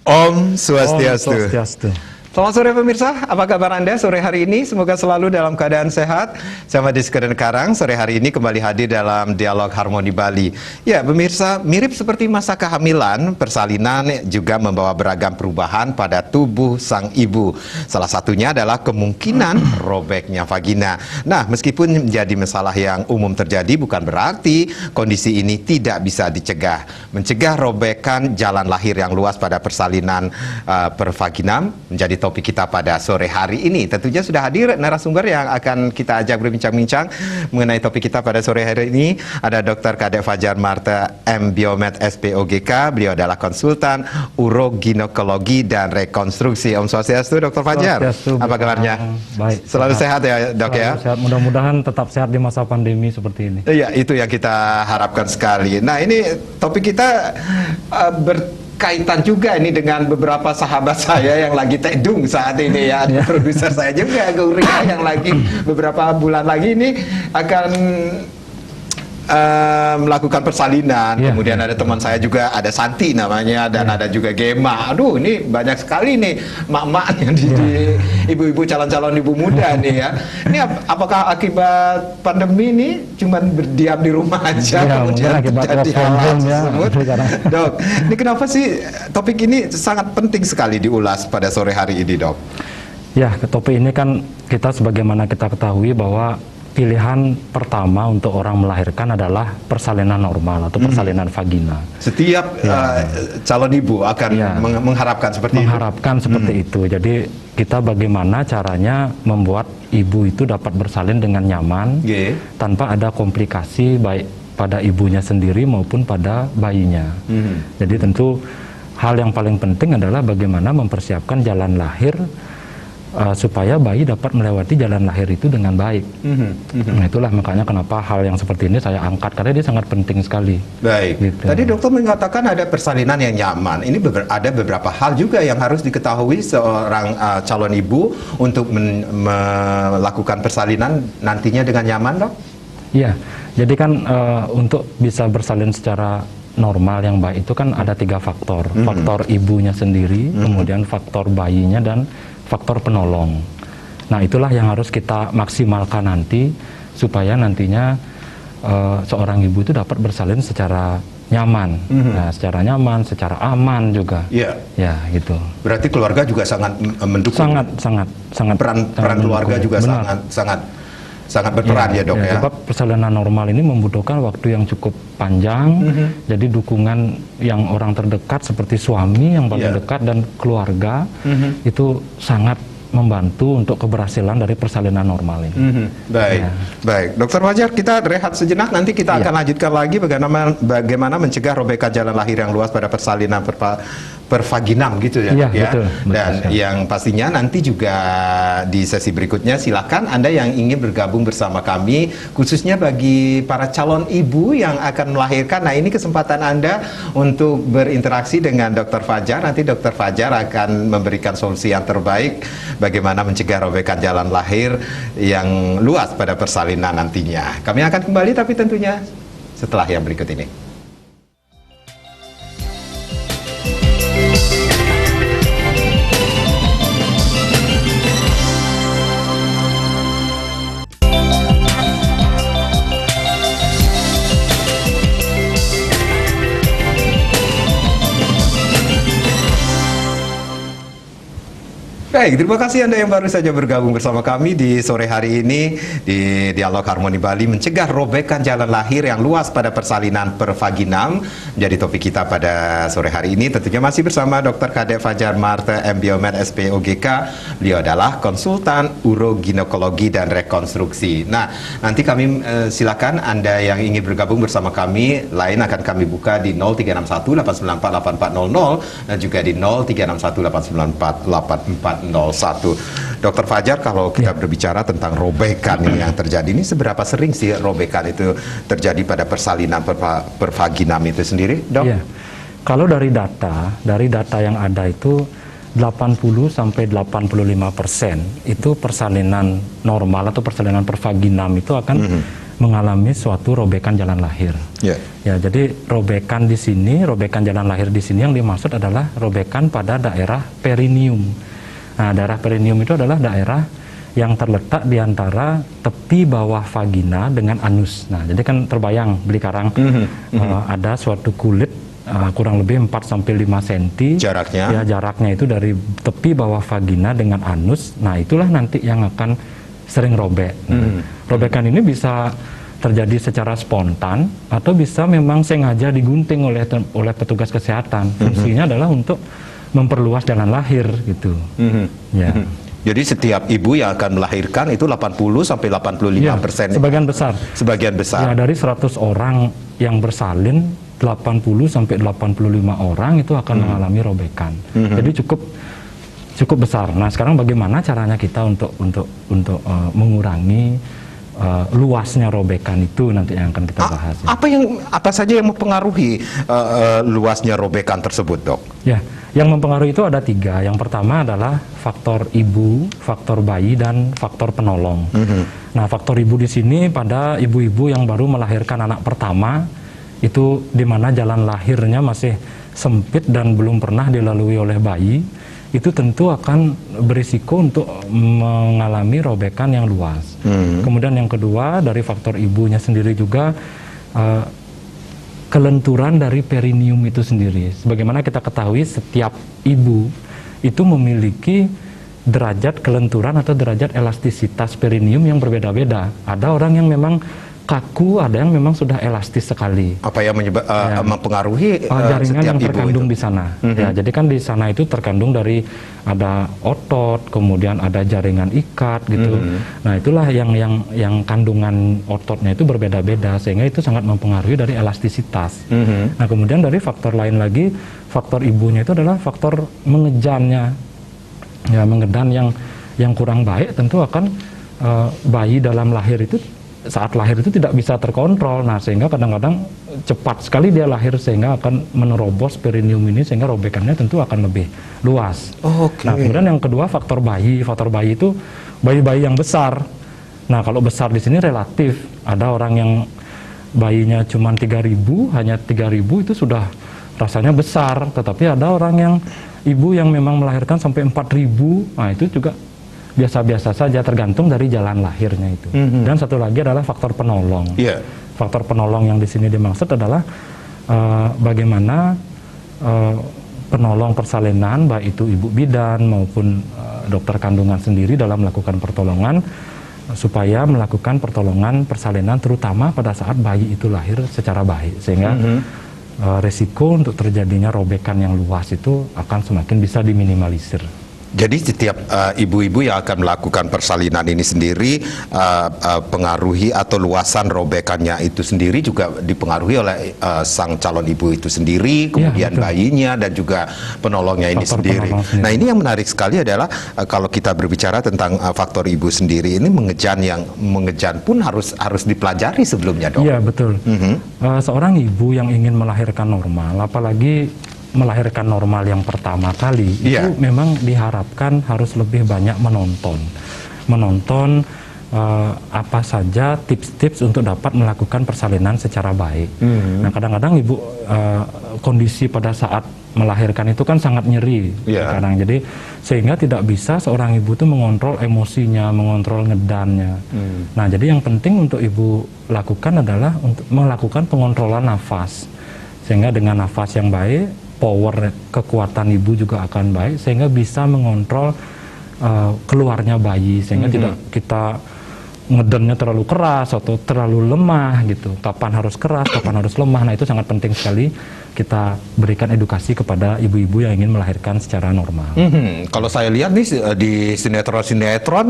Om Swastiastu. Om Swastiastu. Selamat sore pemirsa, apa kabar Anda sore hari ini? Semoga selalu dalam keadaan sehat. Saya Madis Karang, sore hari ini kembali hadir dalam Dialog Harmoni Bali. Ya pemirsa, mirip seperti masa kehamilan, persalinan juga membawa beragam perubahan pada tubuh sang ibu. Salah satunya adalah kemungkinan robeknya vagina. Nah, meskipun menjadi masalah yang umum terjadi, bukan berarti kondisi ini tidak bisa dicegah. Mencegah robekan jalan lahir yang luas pada persalinan pervaginam menjadi topik kita pada sore hari ini. Tentunya sudah hadir narasumber yang akan kita ajak berbincang-bincang mengenai topik kita pada sore hari ini. Ada Dr. Kadek Fajar Marta M. Biomed SPOGK. Beliau adalah konsultan uroginekologi dan rekonstruksi. Om Swastiastu, Dr. Fajar. Swastiastu, apa kabarnya? Baik. Selalu sehat ya, Dok ya? Sehat. Mudah-mudahan tetap sehat di masa pandemi seperti ini. Iya, itu yang kita harapkan sekali. Nah, ini topik kita berkaitan juga ini dengan beberapa sahabat saya yang lagi tedung saat ini ya. Ada produser saya juga, Gurika, yang lagi beberapa bulan lagi ini akan melakukan persalinan. Kemudian ada teman saya juga, ada Santi namanya, dan ada juga Gema. Aduh, ini banyak sekali nih mak-mak di ibu-ibu, calon-calon ibu muda nih ya. Ini apakah akibat pandemi ini cuman berdiam di rumah aja kemudian terjadi hal tersebut? Dok, ini kenapa sih topik ini sangat penting sekali diulas pada sore hari ini, Dok? Ya, topik ini kan kita sebagaimana kita ketahui bahwa pilihan pertama untuk orang melahirkan adalah persalinan normal atau persalinan vagina. Setiap calon ibu akan mengharapkan seperti itu. Jadi kita bagaimana caranya membuat ibu itu dapat bersalin dengan nyaman tanpa ada komplikasi baik pada ibunya sendiri maupun pada bayinya. Jadi tentu hal yang paling penting adalah bagaimana mempersiapkan jalan lahir supaya bayi dapat melewati jalan lahir itu dengan baik. Nah, itulah makanya kenapa hal yang seperti ini saya angkat, karena dia sangat penting sekali. Baik. Gitu. Tadi dokter mengatakan ada persalinan yang nyaman. Ini ada beberapa hal juga yang harus diketahui seorang calon ibu untuk melakukan persalinan nantinya dengan nyaman, Dok? Iya. Jadi kan untuk bisa bersalin secara normal yang baik itu kan ada 3 faktor. Faktor ibunya sendiri, kemudian faktor bayinya, dan faktor penolong. Nah, itulah yang harus kita maksimalkan nanti supaya nantinya seorang ibu itu dapat bersalin secara nyaman, nah, secara nyaman, secara aman juga. Iya. Ya, gitu. Berarti keluarga juga sangat mendukung. Sangat. Peran keluarga juga sangat berperan ya, Dok ya. Sebab persalinan normal ini membutuhkan waktu yang cukup panjang. Jadi dukungan yang orang terdekat seperti suami yang paling dekat dan keluarga itu sangat membantu untuk keberhasilan dari persalinan normal ini. Baik. Dokter Fajar, kita rehat sejenak, nanti kita akan lanjutkan lagi bagaimana mencegah robekan jalan lahir yang luas pada persalinan pervaginam gitu ya, Dok, ya. Betul, dan yang pastinya nanti juga di sesi berikutnya silakan Anda yang ingin bergabung bersama kami, khususnya bagi para calon ibu yang akan melahirkan. Nah, ini kesempatan Anda untuk berinteraksi dengan Dokter Fajar. Nanti Dokter Fajar akan memberikan solusi yang terbaik bagaimana mencegah robekan jalan lahir yang luas pada persalinan nantinya. Kami akan kembali, tapi tentunya setelah yang berikut ini. Baik, terima kasih Anda yang baru saja bergabung bersama kami di sore hari ini di Dialog Harmoni Bali, mencegah robekan jalan lahir yang luas pada persalinan pervaginam menjadi topik kita pada sore hari ini. Tentunya masih bersama Dr. Kadek Fajar Marta, MBiomed SPOGK. Beliau adalah konsultan uroginekologi dan rekonstruksi. Nah, nanti kami silakan Anda yang ingin bergabung bersama kami, lain akan kami buka di 0361 894 8400 dan juga di 0361 894 8401. Dr. Fajar, kalau kita berbicara tentang robekan ini yang terjadi, ini seberapa sering sih robekan itu terjadi pada persalinan pervaginam itu sendiri, Dok? Iya. Kalau dari data yang ada itu 80-85% itu persalinan normal atau persalinan pervaginam itu akan mengalami suatu robekan jalan lahir. Yeah. Ya, jadi robekan jalan lahir di sini yang dimaksud adalah robekan pada daerah perineum. Nah, daerah perineum itu adalah daerah yang terletak di antara tepi bawah vagina dengan anus. Nah, jadi kan terbayang Beli Karang ada suatu kulit kurang lebih 4-5 cm jaraknya. Ya, jaraknya itu dari tepi bawah vagina dengan anus. Nah, itulah nanti yang akan sering robek. Robekan ini bisa terjadi secara spontan atau bisa memang sengaja digunting oleh petugas kesehatan. Fungsinya adalah untuk memperluas jalan lahir gitu. Ya. Jadi setiap ibu yang akan melahirkan itu 80-85%. Ya, sebagian besar. Ya, dari 100 orang yang bersalin, 80-85 orang itu akan mengalami robekan. Jadi cukup besar. Nah, sekarang bagaimana caranya kita untuk mengurangi luasnya robekan itu, nanti yang akan kita bahas. Apa saja yang mempengaruhi luasnya robekan tersebut, Dok? Ya, yang mempengaruhi itu ada 3. Yang pertama adalah faktor ibu, faktor bayi, dan faktor penolong. Nah, faktor ibu di sini pada ibu-ibu yang baru melahirkan anak pertama, itu di mana jalan lahirnya masih sempit dan belum pernah dilalui oleh bayi, itu tentu akan berisiko untuk mengalami robekan yang luas. Kemudian yang kedua, dari faktor ibunya sendiri juga kelenturan dari perineum itu sendiri. Sebagaimana kita ketahui, setiap ibu itu memiliki derajat kelenturan atau derajat elastisitas perineum yang berbeda-beda. Ada orang yang memang kaku, ada yang memang sudah elastis sekali. Apa yang mempengaruhi jaringan setiap yang ibu terkandung itu di sana. Ya, jadi kan di sana itu terkandung dari ada otot, kemudian ada jaringan ikat gitu. Nah, itulah yang kandungan ototnya itu berbeda-beda, sehingga itu sangat mempengaruhi dari elastisitas. Nah, kemudian dari faktor lain lagi, faktor ibunya itu adalah faktor mengejannya. Ya, mengedan yang kurang baik tentu akan bayi dalam lahir itu saat lahir itu tidak bisa terkontrol. Nah, sehingga kadang-kadang cepat sekali dia lahir sehingga akan menerobos perineum ini, sehingga robekannya tentu akan lebih luas. Nah, kemudian yang kedua faktor bayi. Faktor bayi itu bayi-bayi yang besar. Nah, kalau besar di sini relatif. Ada orang yang bayinya cuma 3.000, hanya 3.000 itu sudah rasanya besar. Tetapi ada orang yang ibu yang memang melahirkan sampai 4.000. Nah, itu juga biasa-biasa saja, tergantung dari jalan lahirnya itu. Dan satu lagi adalah faktor penolong. Faktor penolong yang di sini dimaksud adalah bagaimana penolong persalinan, baik itu ibu bidan maupun dokter kandungan sendiri dalam melakukan pertolongan, supaya melakukan pertolongan persalinan terutama pada saat bayi itu lahir secara baik, sehingga resiko untuk terjadinya robekan yang luas itu akan semakin bisa diminimalisir. Jadi setiap ibu-ibu yang akan melakukan persalinan ini sendiri, pengaruhi atau luasan robekannya itu sendiri juga dipengaruhi oleh sang calon ibu itu sendiri, kemudian bayinya dan juga penolongnya ini sendiri. Nah, ini yang menarik sekali adalah kalau kita berbicara tentang faktor ibu sendiri ini, mengejan pun harus dipelajari sebelumnya, Dok. Iya, betul. Seorang ibu yang ingin melahirkan normal, apalagi melahirkan normal yang pertama kali, itu memang diharapkan harus lebih banyak menonton apa saja tips-tips untuk dapat melakukan persalinan secara baik. Nah, kadang-kadang ibu kondisi pada saat melahirkan itu kan sangat nyeri, kadang jadi sehingga tidak bisa seorang ibu itu mengontrol emosinya, mengontrol ngedannya. Nah, jadi yang penting untuk ibu lakukan adalah untuk melakukan pengontrolan nafas, sehingga dengan nafas yang baik, power kekuatan ibu juga akan baik, sehingga bisa mengontrol keluarnya bayi, sehingga tidak kita ngedennya terlalu keras atau terlalu lemah gitu. Kapan harus keras, kapan harus lemah. Nah, itu sangat penting sekali kita berikan edukasi kepada ibu-ibu yang ingin melahirkan secara normal. Kalau saya lihat nih di sinetron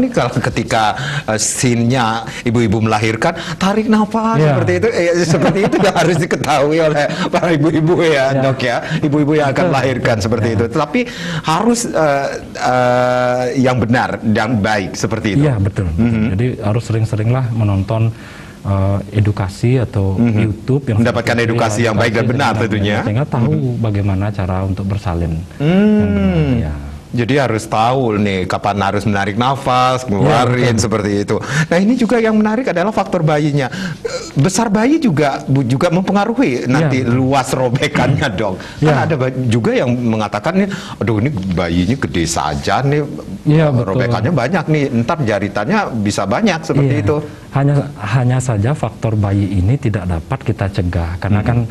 nih, kalau ketika scene-nya ibu-ibu melahirkan, tarik nafas seperti itu, seperti itu yang harus diketahui oleh para ibu-ibu ya, Dok ya. Ibu-ibu yang akan melahirkan seperti itu. Tapi harus yang benar dan baik seperti itu. Iya, betul. Jadi harus sering-seringlah menonton edukasi atau YouTube yang mendapatkan edukasi yang baik dan benar tentunya, sehingga tahu bagaimana cara untuk bersalin yang benar, ya. Jadi harus tahu nih kapan harus menarik nafas, keluarin seperti itu. Nah, ini juga yang menarik adalah faktor bayinya. Besar bayi juga mempengaruhi nanti luas robekannya, Dok. Kan ada juga yang mengatakan nih, aduh ini bayinya gede saja nih, robekannya banyak nih, ntar jaritannya bisa banyak seperti itu. Hanya saja faktor bayi ini tidak dapat kita cegah, karena kan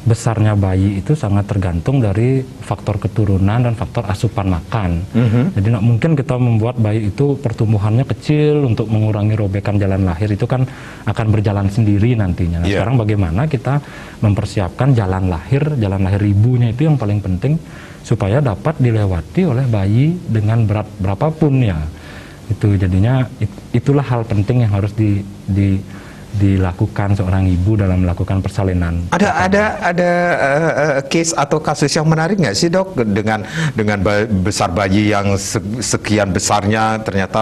besarnya bayi itu sangat tergantung dari faktor keturunan dan faktor asupan makan. Jadi nggak mungkin kita membuat bayi itu pertumbuhannya kecil untuk mengurangi robekan jalan lahir, itu kan akan berjalan sendiri nantinya. Nah, sekarang bagaimana kita mempersiapkan jalan lahir ibunya, itu yang paling penting supaya dapat dilewati oleh bayi dengan berat berapapun ya. Itu jadinya itulah hal penting yang harus dilakukan seorang ibu dalam melakukan persalinan. Ada case atau kasus yang menarik nggak sih, Dok, dengan besar bayi yang sekian besarnya ternyata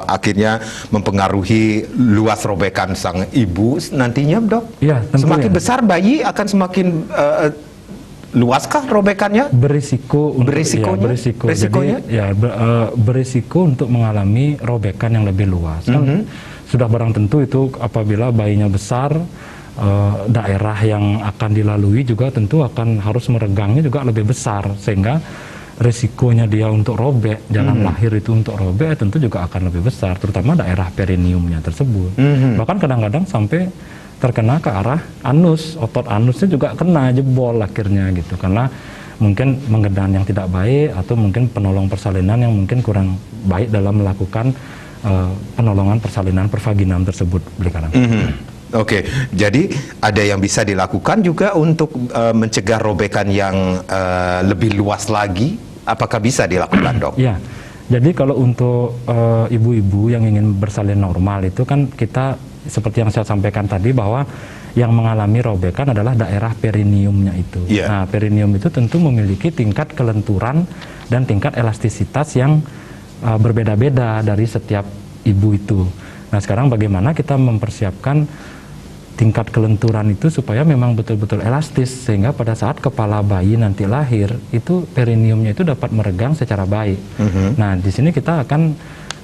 akhirnya mempengaruhi luas robekan sang ibu nantinya, Dok? Ya, semakin besar bayi akan semakin luaskah robekannya? Resikonya. Jadi berisiko untuk mengalami robekan yang lebih luas. Kan sudah barang tentu itu apabila bayinya besar, daerah yang akan dilalui juga tentu akan harus meregangnya juga lebih besar, sehingga resikonya dia untuk robek, jalan lahir itu untuk robek tentu juga akan lebih besar, terutama daerah perineumnya tersebut. Bahkan kadang-kadang sampai terkena ke arah anus, otot anusnya juga kena, jebol akhirnya gitu, karena mungkin mengedan yang tidak baik atau mungkin penolong persalinan yang mungkin kurang baik dalam melakukan penolongan persalinan pervaginam tersebut, Oke, jadi ada yang bisa dilakukan juga untuk mencegah robekan yang lebih luas lagi. Apakah bisa dilakukan, Dok? Ya, jadi kalau untuk ibu-ibu yang ingin bersalin normal itu kan kita seperti yang saya sampaikan tadi, bahwa yang mengalami robekan adalah daerah perineumnya itu. Nah, perineum itu tentu memiliki tingkat kelenturan dan tingkat elastisitas yang berbeda-beda dari setiap ibu itu. Nah, sekarang bagaimana kita mempersiapkan tingkat kelenturan itu supaya memang betul-betul elastis, sehingga pada saat kepala bayi nanti lahir itu perineumnya itu dapat meregang secara baik. Nah, di sini kita akan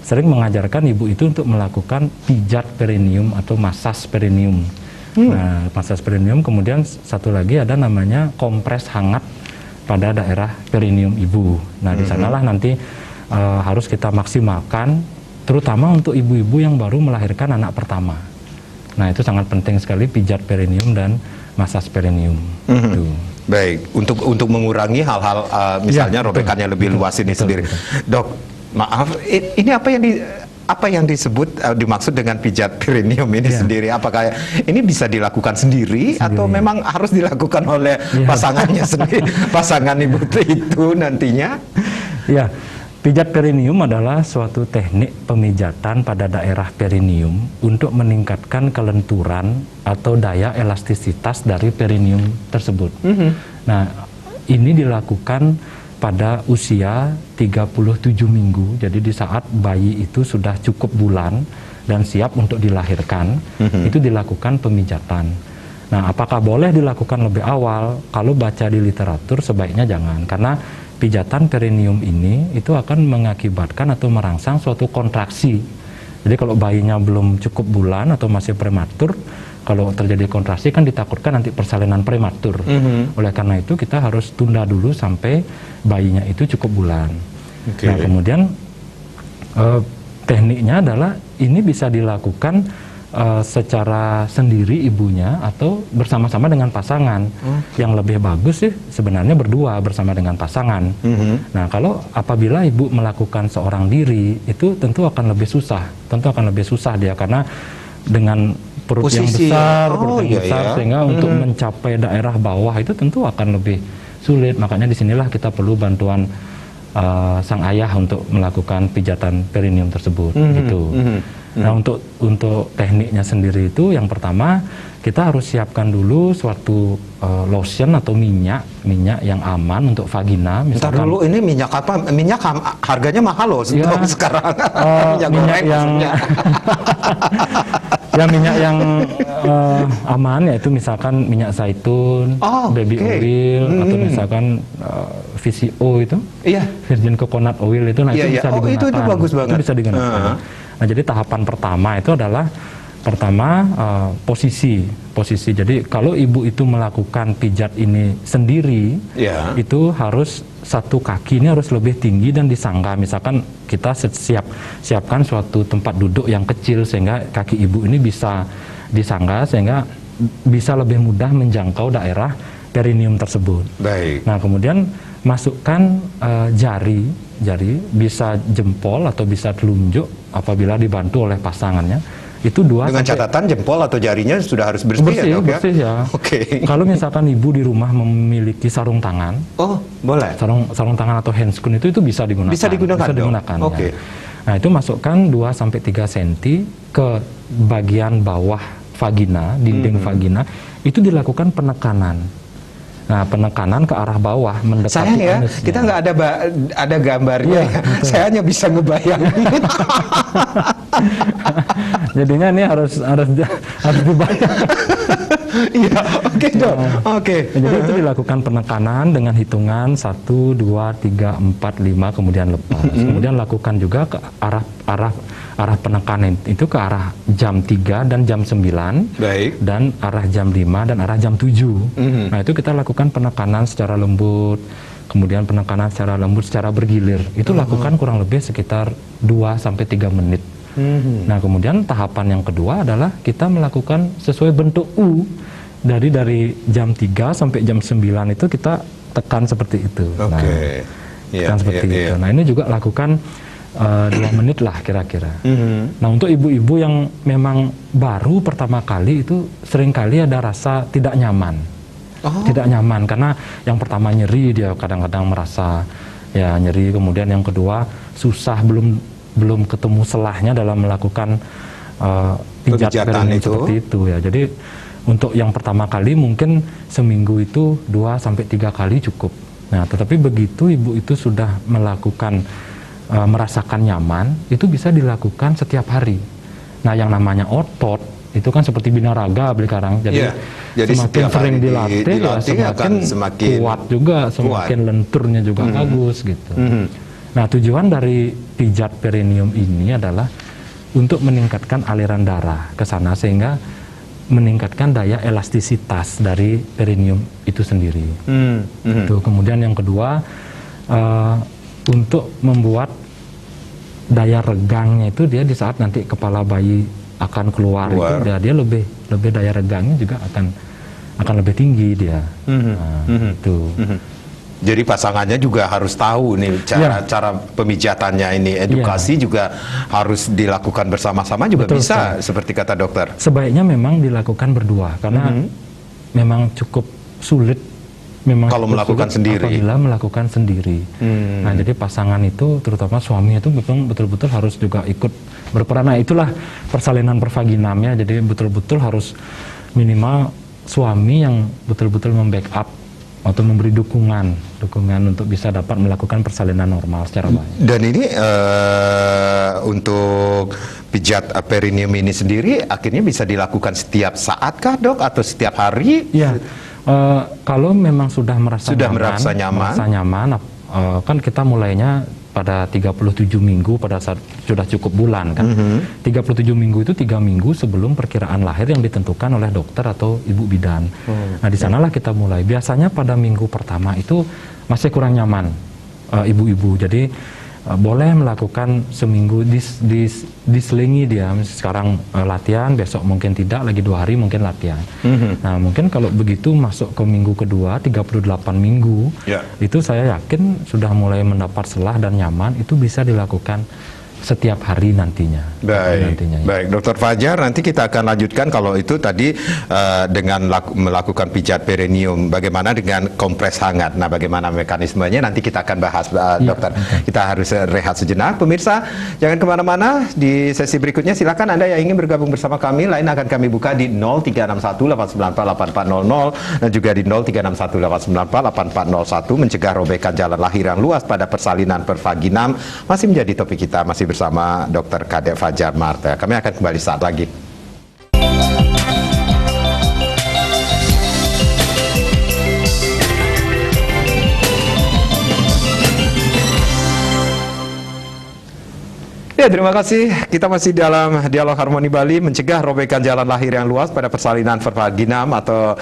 sering mengajarkan ibu itu untuk melakukan pijat perineum atau masas perineum. Nah, masas perineum, kemudian satu lagi ada namanya kompres hangat pada daerah perineum ibu. Nah, di sanalah nanti harus kita maksimalkan, terutama untuk ibu-ibu yang baru melahirkan anak pertama. Nah, itu sangat penting sekali pijat perineum dan masas perineum. Baik, untuk mengurangi hal-hal misalnya robekannya lebih luas ini sendiri. Dok, maaf, ini apa yang dimaksud dengan pijat perineum ini sendiri? Apakah ini bisa dilakukan sendiri atau memang harus dilakukan oleh pasangannya sendiri, pasangan ibu itu nantinya? Ya, pijat perineum adalah suatu teknik pemijatan pada daerah perineum untuk meningkatkan kelenturan atau daya elastisitas dari perineum tersebut. Nah, ini dilakukan pada usia 37 minggu, jadi di saat bayi itu sudah cukup bulan dan siap untuk dilahirkan, itu dilakukan pemijatan. Nah, apakah boleh dilakukan lebih awal? Kalau baca di literatur sebaiknya jangan, karena pijatan perineum ini itu akan mengakibatkan atau merangsang suatu kontraksi. Jadi kalau bayinya belum cukup bulan atau masih prematur, kalau terjadi kontraksi kan ditakutkan nanti persalinan prematur. Oleh karena itu kita harus tunda dulu sampai bayinya itu cukup bulan. Nah, kemudian tekniknya adalah ini bisa dilakukan secara sendiri ibunya atau bersama-sama dengan pasangan. Yang lebih bagus sih sebenarnya berdua bersama dengan pasangan. Nah, kalau apabila ibu melakukan seorang diri itu tentu akan lebih susah dia karena dengan perut yang besar, sehingga untuk mencapai daerah bawah itu tentu akan lebih sulit. Makanya disinilah kita perlu bantuan sang ayah untuk melakukan pijatan perineum tersebut, gitu. Nah, untuk tekniknya sendiri itu yang pertama kita harus siapkan dulu suatu lotion atau minyak yang aman untuk vagina. Misalkan dulu ini minyak apa? Minyak harganya mahal loh sekarang. Minyak yang ya minyak yang aman, yaitu misalkan minyak zaitun, baby oil, atau misalkan VCO itu, virgin coconut oil itu, nah itu bisa digunakan. Itu bagus banget. Itu bisa digunakan. Nah, jadi tahapan pertama itu adalah posisi. Jadi kalau ibu itu melakukan pijat ini sendiri, itu harus satu kaki ini harus lebih tinggi dan disangga. Misalkan kita siapkan suatu tempat duduk yang kecil sehingga kaki ibu ini bisa disangga sehingga bisa lebih mudah menjangkau daerah perineum tersebut. Baik. Nah, kemudian masukkan jari bisa jempol atau bisa telunjuk apabila dibantu oleh pasangannya. Itu dengan catatan jempol atau jarinya sudah harus bersih ya. Oke. Kalau misalkan ibu di rumah memiliki sarung tangan, boleh. Sarung tangan atau handscoon itu bisa digunakan. Bisa digunakan. Ya. Nah, itu masukkan 2-3 cm ke bagian bawah vagina, dinding vagina, itu dilakukan penekanan. Nah, penekanan ke arah bawah mendekati sayang ya, anusnya. kita nggak ada gambarnya. Saya hanya bisa ngebayangin. Jadinya ini harus dibayang. Iya, oke dok. Oke. Jadi itu dilakukan penekanan dengan hitungan 1, 2, 3, 4, 5 kemudian lepas. Kemudian lakukan juga ke arah penekanan itu ke arah jam 3 dan jam 9. Baik. Dan arah jam 5 dan arah jam 7. Nah, itu kita lakukan penekanan secara lembut, kemudian penekanan secara lembut secara bergilir. Itu lakukan kurang lebih sekitar 2-3 menit. Nah, kemudian tahapan yang kedua adalah kita melakukan sesuai bentuk U. Dari jam 3 sampai jam 9 itu kita tekan seperti itu. Tekan seperti itu. Nah, ini juga lakukan 2 menit lah kira-kira. Nah, untuk ibu-ibu yang memang baru pertama kali itu seringkali ada rasa tidak nyaman. Tidak nyaman karena yang pertama nyeri, dia kadang-kadang merasa ya nyeri, kemudian yang kedua susah, belum ketemu selahnya dalam melakukan pijatan itu seperti itu ya. Jadi untuk yang pertama kali mungkin seminggu itu 2-3 kali cukup. Nah, tetapi begitu ibu itu sudah melakukan merasakan nyaman, itu bisa dilakukan setiap hari. Nah, yang namanya otot itu kan seperti binaraga sekarang. Jadi semakin sering dilatih ya semakin kuat juga, semakin lenturnya juga bagus gitu. Nah, tujuan dari pijat perineum ini adalah untuk meningkatkan aliran darah ke sana sehingga meningkatkan daya elastisitas dari perineum itu sendiri. Itu. Kemudian yang kedua untuk membuat daya regangnya itu dia di saat nanti kepala bayi akan keluar. Itu dia lebih daya regangnya juga akan lebih tinggi dia. Itu. Jadi pasangannya juga harus tahu nih cara pemijatannya ini, edukasi juga harus dilakukan bersama-sama juga. Betul, bisa seperti kata dokter. Sebaiknya memang dilakukan berdua karena memang cukup sulit kalau melakukan sendiri. Apabila melakukan sendiri. Nah, jadi pasangan itu terutama suami itu betul-betul harus juga ikut berperan. Nah, itulah persalinan pervaginamnya. Jadi betul-betul harus minimal suami yang betul-betul membackup atau memberi dukungan untuk bisa dapat melakukan persalinan normal secara baik. Dan ini untuk pijat perineum ini sendiri akhirnya bisa dilakukan setiap saat kah dok atau setiap hari? Ya, kalau memang sudah merasa nyaman, kan kita mulainya pada 37 minggu pada saat sudah cukup bulan kan. 37 minggu itu 3 minggu sebelum perkiraan lahir yang ditentukan oleh dokter atau ibu bidan. Nah, di sanalah kita mulai. Biasanya pada minggu pertama itu masih kurang nyaman ibu-ibu. Jadi boleh melakukan seminggu diselingi dia. Sekarang latihan, besok mungkin tidak, lagi 2 hari mungkin latihan. Nah mungkin kalau begitu masuk ke minggu kedua 38 minggu, itu saya yakin sudah mulai mendapat selah dan nyaman, itu bisa dilakukan setiap hari nantinya. Baik, baik, Dokter Fajar, nanti kita akan lanjutkan kalau itu tadi dengan melakukan pijat perineum. Bagaimana dengan kompres hangat? Nah, bagaimana mekanismenya? Nanti kita akan bahas, Dokter. Kita harus rehat sejenak. Pemirsa, jangan kemana-mana. Di sesi berikutnya silakan Anda yang ingin bergabung bersama kami. Lain akan kami buka di 0361894800 dan juga di 0361894801. Mencegah robekan jalan lahir yang luas pada persalinan pervaginam masih menjadi topik kita. Masih bersama Dr. Kadek Fajar Marta. Kami akan kembali saat lagi. Ya, terima kasih. Kita masih dalam Dialog Harmoni Bali, mencegah robekan jalan lahir yang luas pada persalinan pervaginam atau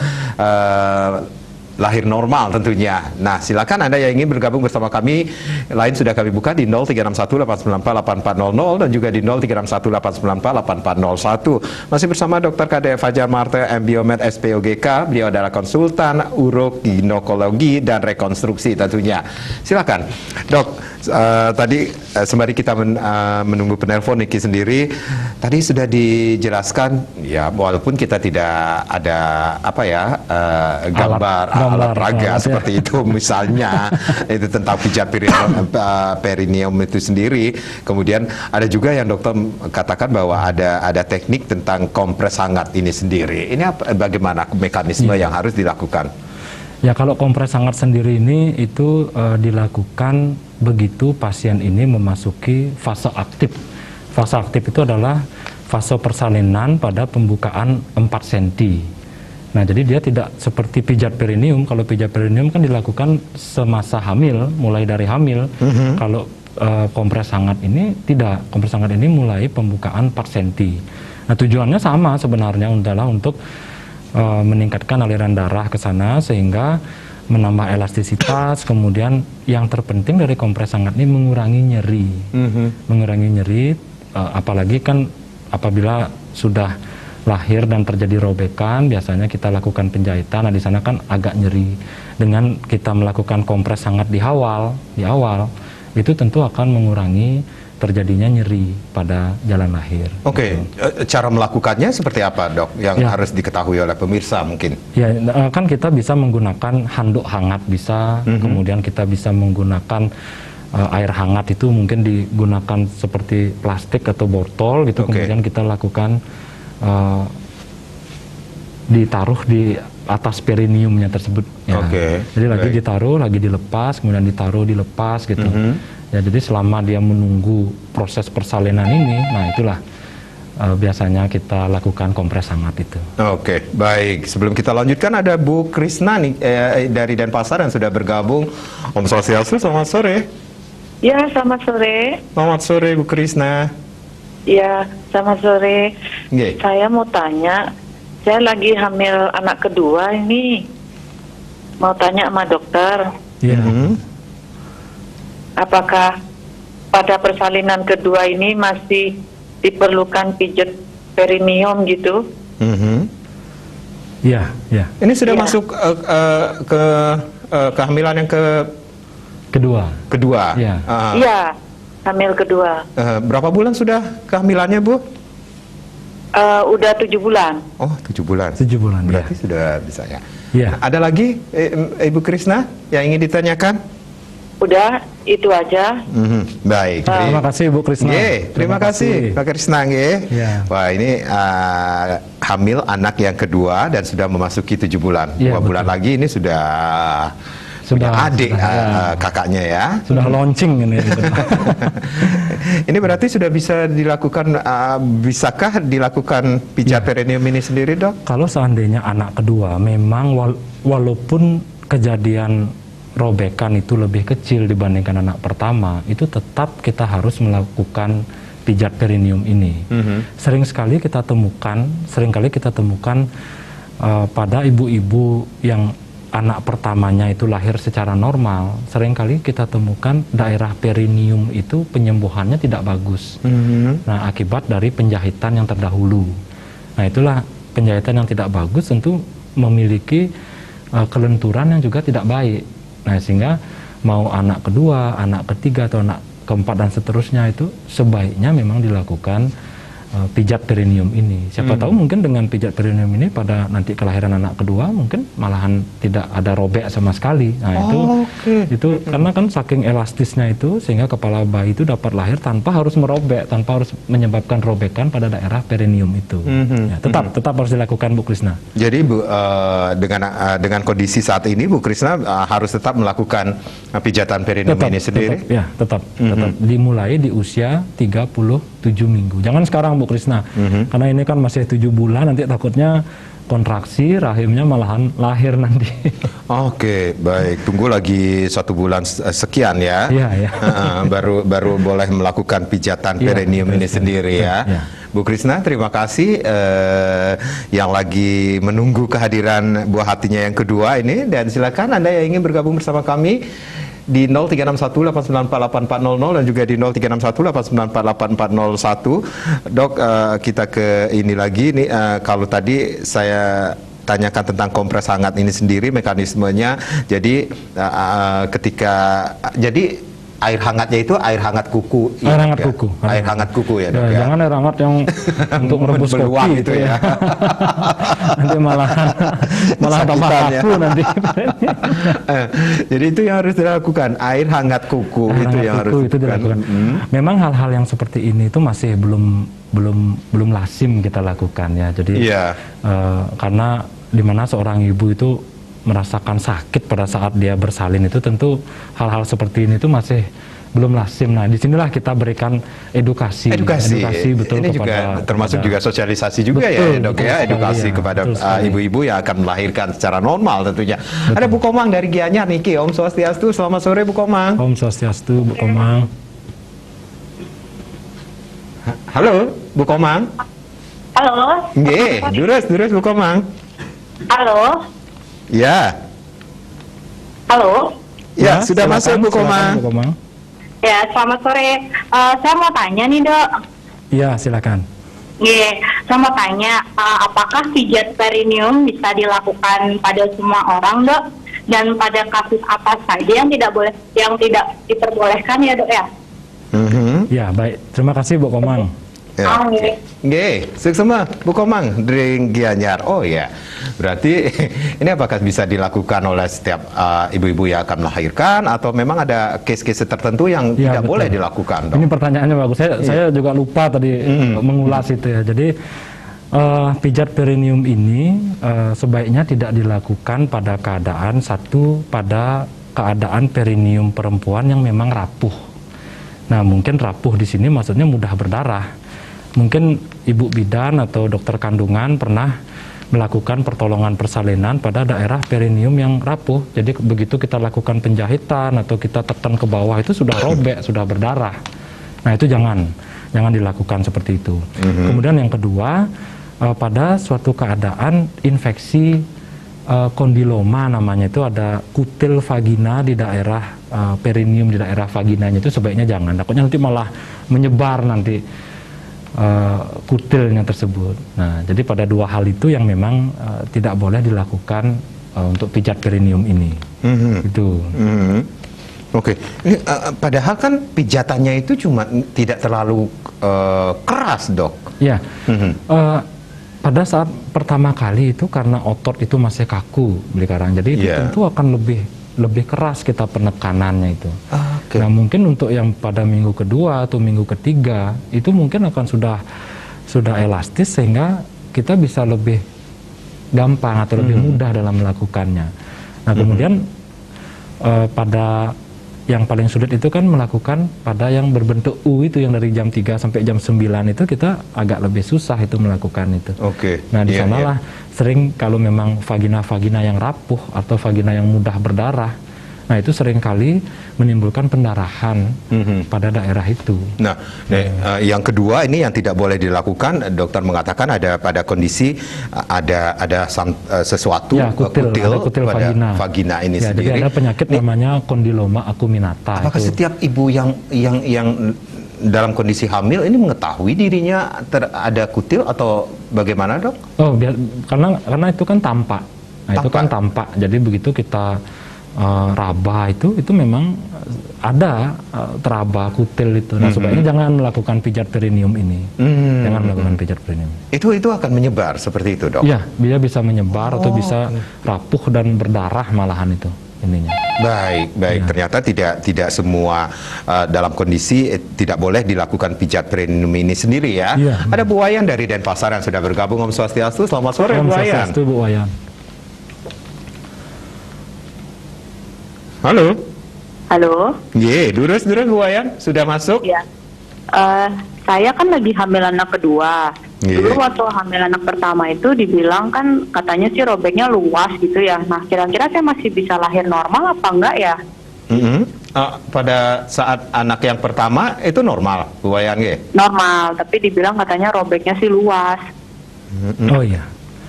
lahir normal tentunya. Nah, silakan Anda yang ingin bergabung bersama kami. Lain sudah kami buka di 0361894800 dan juga di 0361894801. Masih bersama Dr. Kadek Fajar Marta, MBiomed SPOGK. Beliau adalah konsultan urologi, ginekologi dan rekonstruksi tentunya. Silakan, Dok. Tadi sembari kita menunggu penelpon Niki sendiri, tadi sudah dijelaskan ya, walaupun kita tidak ada gambar alat raga seperti itu misalnya itu tentang pijat perineum itu sendiri. Kemudian ada juga yang dokter katakan bahwa ada teknik tentang kompres hangat ini sendiri. Ini bagaimana mekanisme yang harus dilakukan? Ya, kalau kompres hangat sendiri ini itu dilakukan begitu pasien ini memasuki fase aktif. Fase aktif itu adalah fase persalinan pada pembukaan 4 cm. Nah, jadi dia tidak seperti pijat perineum. Kalau pijat perineum kan dilakukan semasa hamil, mulai dari hamil. Kalau kompres hangat ini tidak. Kompres hangat ini mulai pembukaan 4 cm. Nah, tujuannya sama sebenarnya adalah untuk meningkatkan aliran darah ke sana sehingga menambah elastisitas. Kemudian yang terpenting dari kompres hangat ini mengurangi nyeri. Mengurangi nyeri, apalagi kan apabila sudah lahir dan terjadi robekan, biasanya kita lakukan penjahitan. Nah, di sana kan agak nyeri. Dengan kita melakukan kompres hangat di awal itu tentu akan mengurangi terjadinya nyeri pada jalan lahir. Oke, cara melakukannya seperti apa, Dok? Yang harus diketahui oleh pemirsa mungkin? Ya, kan kita bisa menggunakan handuk hangat bisa, kemudian kita bisa menggunakan air hangat itu mungkin digunakan seperti plastik atau botol gitu. Kemudian kita lakukan ditaruh di atas perineumnya tersebut. Ya. Jadi lagi ditaruh, lagi dilepas, kemudian ditaruh, dilepas gitu. Ya, jadi selama dia menunggu proses persalinan ini, nah itulah biasanya kita lakukan kompres hangat itu. Oke, baik. Sebelum kita lanjutkan ada Bu Krisna nih dari Denpasar yang sudah bergabung. Om Swastiastu, selamat sore. Ya, selamat sore. Selamat sore Bu Krisna. Ya, selamat sore. Okay. Saya mau tanya, saya lagi hamil anak kedua ini. Mau tanya sama dokter. Apakah pada persalinan kedua ini masih diperlukan pijat perineum gitu? Iya, iya. Ini sudah masuk ke kehamilan yang kedua. Iya. Iya, hamil kedua. Berapa bulan sudah kehamilannya, Bu? Udah 7 bulan. Oh, 7 bulan. 7 bulan. Berarti sudah bisa ya. Iya. Ada lagi Ibu Krisna yang ingin ditanyakan? Udah, itu aja. Baik. Terima kasih Bu Krisna. Terima kasih Pak Krisna. Wah, ini hamil anak yang kedua dan sudah memasuki 7 bulan. 2 bulan lagi ini sudah adik kakaknya ya. Sudah launching ini. Ini berarti sudah bisa dilakukan, bisakah dilakukan pijat perineum ini sendiri, Dok? Kalau seandainya anak kedua memang walaupun kejadian robekan itu lebih kecil dibandingkan anak pertama, itu tetap kita harus melakukan pijat perineum ini. Seringkali kita temukan pada ibu-ibu yang anak pertamanya itu lahir secara normal, seringkali kita temukan daerah perineum itu penyembuhannya tidak bagus. Nah, akibat dari penjahitan yang terdahulu. Nah, itulah penjahitan yang tidak bagus tentu memiliki kelenturan yang juga tidak baik. Nah, sehingga mau anak kedua, anak ketiga atau anak keempat dan seterusnya itu sebaiknya memang dilakukan pijat perineum ini. Siapa tahu mungkin dengan pijat perineum ini pada nanti kelahiran anak kedua mungkin malahan tidak ada robek sama sekali. Nah, itu karena kan saking elastisnya itu sehingga kepala bayi itu dapat lahir tanpa harus merobek, tanpa harus menyebabkan robekan pada daerah perineum itu. Ya, tetap harus dilakukan, Bu Krisna. Jadi Bu, dengan kondisi saat ini Bu Krisna harus tetap melakukan pijatan perineum ini sendiri. Tetap dimulai di usia 37 minggu. Jangan sekarang Bu Krisna, karena ini kan masih 7 bulan, nanti takutnya kontraksi rahimnya malahan lahir nanti. Oke, baik. Tunggu lagi 1 bulan sekian ya. Iya. Baru boleh melakukan pijatan perineum ini sendiri ya. Bu Krisna, terima kasih yang lagi menunggu kehadiran buah hatinya yang kedua ini, dan silakan Anda yang ingin bergabung bersama kami di 0361894800 dan juga di 0361894841. Dok, kita ke ini lagi nih, kalau tadi saya tanyakan tentang kompres hangat ini sendiri mekanismenya. Jadi air hangatnya itu air hangat kuku. Air hangat kuku. Air hangat kuku ya, Dok. Ya. Jangan air hangat yang untuk merebus kopi itu ya. Nanti malah tambah kaku nanti. Jadi itu yang harus dilakukan, air hangat kuku itu yang harus dilakukan. Memang hal-hal yang seperti ini itu masih belum lazim kita lakukan ya. Jadi karena dimana seorang ibu itu merasakan sakit pada saat dia bersalin itu, tentu hal-hal seperti ini itu masih belum lazim. Nah, disinilah kita berikan edukasi betul. Ini juga termasuk juga sosialisasi juga ya, Dok ya, edukasi kepada ibu-ibu yang akan melahirkan secara normal tentunya. Betul. Ada Bu Komang dari Gianyar Niki. Om Swastiastu, selamat sore Bu Komang. Om Swastiastu, Bu Komang. Halo, Bu Komang. Halo. Nggih, durus Bu Komang. Halo. Ya. Halo. Ya, sudah masuk Bu Komang. Ya, selamat sore. Saya mau tanya nih, Dok. Iya, silakan. Saya mau tanya, apakah pijat perineum bisa dilakukan pada semua orang, Dok? Dan pada kasus apa saja yang tidak diperbolehkan ya, Dok ya? Ya, baik. Terima kasih Bu Komang. Nggih, semua Bu Komang dari Gianyar. Oh ya, berarti ini apakah bisa dilakukan oleh setiap ibu-ibu yang akan melahirkan atau memang ada case-case tertentu yang tidak boleh dilakukan, Dok? Ini pertanyaannya bagus. Saya juga lupa tadi mengulas itu ya. Jadi pijat perineum ini sebaiknya tidak dilakukan pada keadaan perineum perempuan yang memang rapuh. Nah, mungkin rapuh di sini maksudnya mudah berdarah. Mungkin ibu bidan atau dokter kandungan pernah melakukan pertolongan persalinan pada daerah perineum yang rapuh. Jadi begitu kita lakukan penjahitan atau kita tekan ke bawah itu sudah robek, sudah berdarah. Nah, itu jangan dilakukan seperti itu. Kemudian yang kedua, pada suatu keadaan infeksi kondiloma namanya, itu ada kutil vagina di daerah perineum, di daerah vaginanya, itu sebaiknya jangan. Takutnya nanti malah menyebar nanti kutilnya tersebut. Nah, jadi pada dua hal itu yang memang tidak boleh dilakukan untuk pijat perineum ini. Itu. Oke. Ini padahal kan pijatannya itu cuma tidak terlalu keras, Dok. Ya. Pada saat pertama kali itu karena otot itu masih kaku, jadi itu tentu akan lebih keras kita penekanannya itu. Nah, mungkin untuk yang pada minggu kedua atau minggu ketiga itu mungkin akan sudah elastis sehingga kita bisa lebih gampang atau lebih mudah dalam melakukannya. Nah, kemudian pada yang paling sulit itu kan melakukan pada yang berbentuk U itu, yang dari jam 3 sampai jam 9 itu kita agak lebih susah itu melakukan itu. Nah, di sanalah sering kalau memang vagina yang rapuh atau vagina yang mudah berdarah, Nah itu seringkali menimbulkan pendarahan pada daerah itu. Nah, yang kedua ini yang tidak boleh dilakukan, dokter mengatakan ada pada kondisi ada sesuatu Ya, kutil pada vagina. vagina ini Ya, sendiri. jadi ada penyakit namanya kondiloma acuminata. Apakah setiap ibu yang dalam kondisi hamil ini mengetahui dirinya ada kutil atau bagaimana, Dok? Oh, karena itu kan tampak. Nah, itu kan tampak. Jadi begitu kita raba itu memang ada teraba kutil itu. Nah, sebaiknya jangan melakukan pijat perineum ini. Jangan melakukan pijat perineum. Itu akan menyebar seperti itu, Dok? Iya, dia bisa menyebar atau bisa rapuh dan berdarah malahan itu ininya. Baik. Ya. Ternyata tidak semua dalam kondisi tidak boleh dilakukan pijat perineum ini sendiri ya. Ya. Ada Bu Wayan dari Denpasar yang sudah bergabung. Om Swastiastu. Selamat sore, Bu Om Wayan. Swastiastu, Bu Wayan. Halo. Halo. Durus Bu Wayan sudah masuk? Ya. Saya kan lagi hamil anak kedua. Dulu waktu hamil anak pertama itu dibilang kan katanya sih robeknya luas gitu ya. Nah kira-kira saya masih bisa lahir normal apa enggak ya? Pada saat anak yang pertama itu normal, Bu Wayan Normal, tapi dibilang katanya robeknya sih luas. Oh iya.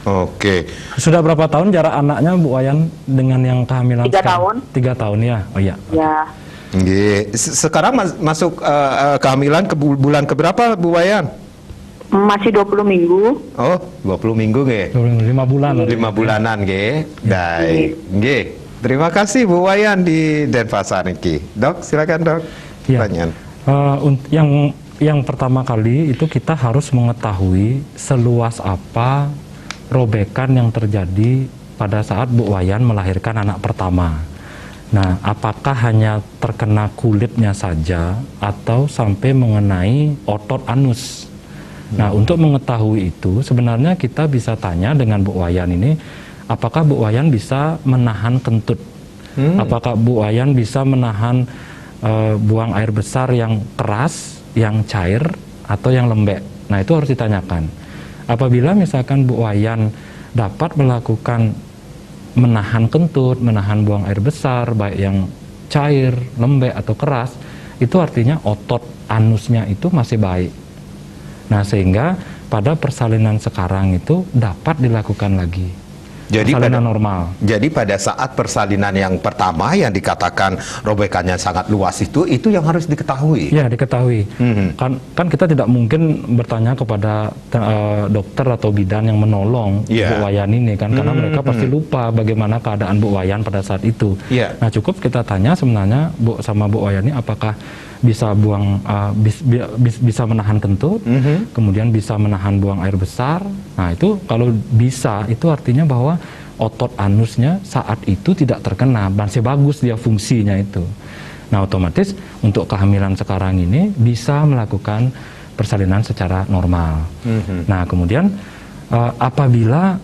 Oke. Sudah berapa tahun jarak anaknya Bu Wayan dengan yang kehamilan 3 sekarang? tahun. 3 tahun ya. Oh iya. Ya. Sekarang masuk kehamilan ke bulan keberapa, Bu Wayan? Masih 20 minggu. Oh, 20 minggu 5 bulan. 5 bulanan Baik. Terima kasih Bu Wayan di Denpasar niki. Dok, silakan, Dok. Ya. Pertanyaan. Yang pertama kali itu kita harus mengetahui seluas apa robekan yang terjadi pada saat Bu Wayan melahirkan anak pertama. Nah, apakah hanya terkena kulitnya saja atau sampai mengenai otot anus? Nah, untuk mengetahui itu sebenarnya kita bisa tanya dengan Bu Wayan ini, apakah Bu Wayan bisa menahan kentut? Apakah Bu Wayan bisa menahan buang air besar yang keras, yang cair, atau yang lembek? Nah, itu harus ditanyakan. Apabila misalkan Bu Wayan dapat melakukan menahan kentut, menahan buang air besar, baik yang cair, lembek, atau keras, itu artinya otot anusnya itu masih baik. Nah, sehingga pada persalinan sekarang itu dapat dilakukan lagi. Jadi persalinan normal. Jadi pada saat persalinan yang pertama yang dikatakan robekannya sangat luas itu yang harus diketahui. Ya, diketahui. Kan kita tidak mungkin bertanya kepada dokter atau bidan yang menolong Bu Wayan ini kan, karena mereka pasti lupa bagaimana keadaan Bu Wayan pada saat itu. Nah, cukup kita tanya sebenarnya sama Bu Wayan ini apakah bisa bisa menahan kentut, kemudian bisa menahan buang air besar. Nah, itu kalau bisa itu artinya bahwa otot anusnya saat itu tidak terkena, masih bagus dia fungsinya itu. Nah, otomatis untuk kehamilan sekarang ini bisa melakukan persalinan secara normal. Nah, kemudian apabila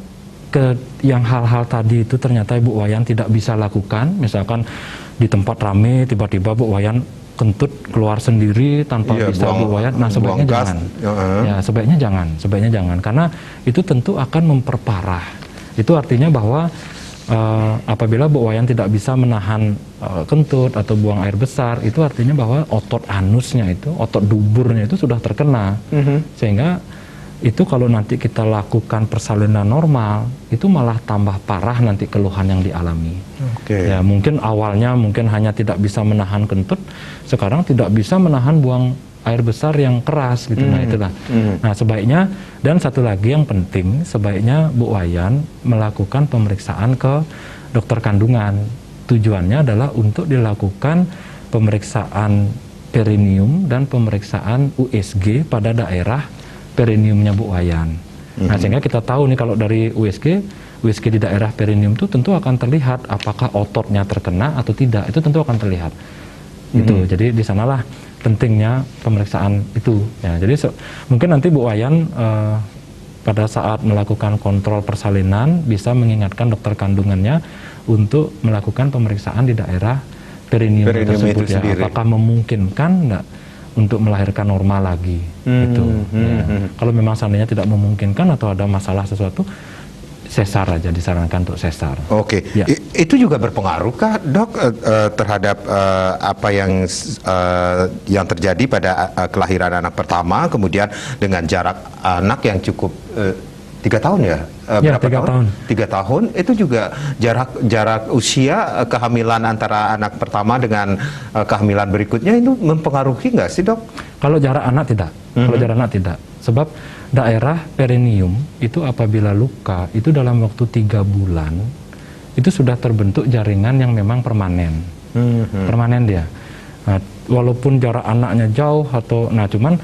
yang hal-hal tadi itu ternyata Ibu Wayan tidak bisa lakukan, misalkan di tempat rame tiba-tiba Bu Wayan kentut keluar sendiri tanpa bisa Bu Wayan, nah sebaiknya jangan. Ya, sebaiknya jangan karena itu tentu akan memperparah. Itu artinya bahwa apabila Bu Wayan tidak bisa menahan kentut atau buang air besar, itu artinya bahwa otot anusnya itu, otot duburnya itu sudah terkena. Sehingga itu kalau nanti kita lakukan persalinan normal, itu malah tambah parah nanti keluhan yang dialami. Ya, mungkin awalnya hanya tidak bisa menahan kentut, sekarang tidak bisa menahan buang air besar yang keras gitu. Nah, itulah. Nah, sebaiknya, dan satu lagi yang penting, sebaiknya Bu Wayan melakukan pemeriksaan ke dokter kandungan. Tujuannya adalah untuk dilakukan pemeriksaan perineum dan pemeriksaan USG pada daerah perineumnya Bu Wayan. Nah, sehingga kita tahu nih kalau dari USG di daerah perineum itu tentu akan terlihat apakah ototnya terkena atau tidak. Itu tentu akan terlihat. Itu. Jadi di sanalah pentingnya pemeriksaan itu. Ya, jadi mungkin nanti Bu Wayan pada saat melakukan kontrol persalinan bisa mengingatkan dokter kandungannya untuk melakukan pemeriksaan di daerah perineum tersebut ya. Apakah memungkinkan enggak untuk melahirkan normal lagi gitu. Ya. Kalau memang seandainya tidak memungkinkan atau ada masalah sesuatu, sesar aja, disarankan untuk sesar. Oke, Ya. Itu juga berpengaruh kah, Dok, terhadap apa yang terjadi pada kelahiran anak pertama, kemudian dengan jarak anak yang cukup 3 tahun ya? Ya, Berapa 3 tahun. 3 tahun itu juga jarak usia kehamilan antara anak pertama dengan kehamilan berikutnya itu mempengaruhi nggak sih, Dok? Kalau jarak anak tidak, kalau jarak anak tidak, sebab daerah perineum itu apabila luka itu dalam waktu 3 bulan itu sudah terbentuk jaringan yang memang permanen, permanen dia. Nah, walaupun jarak anaknya jauh cuman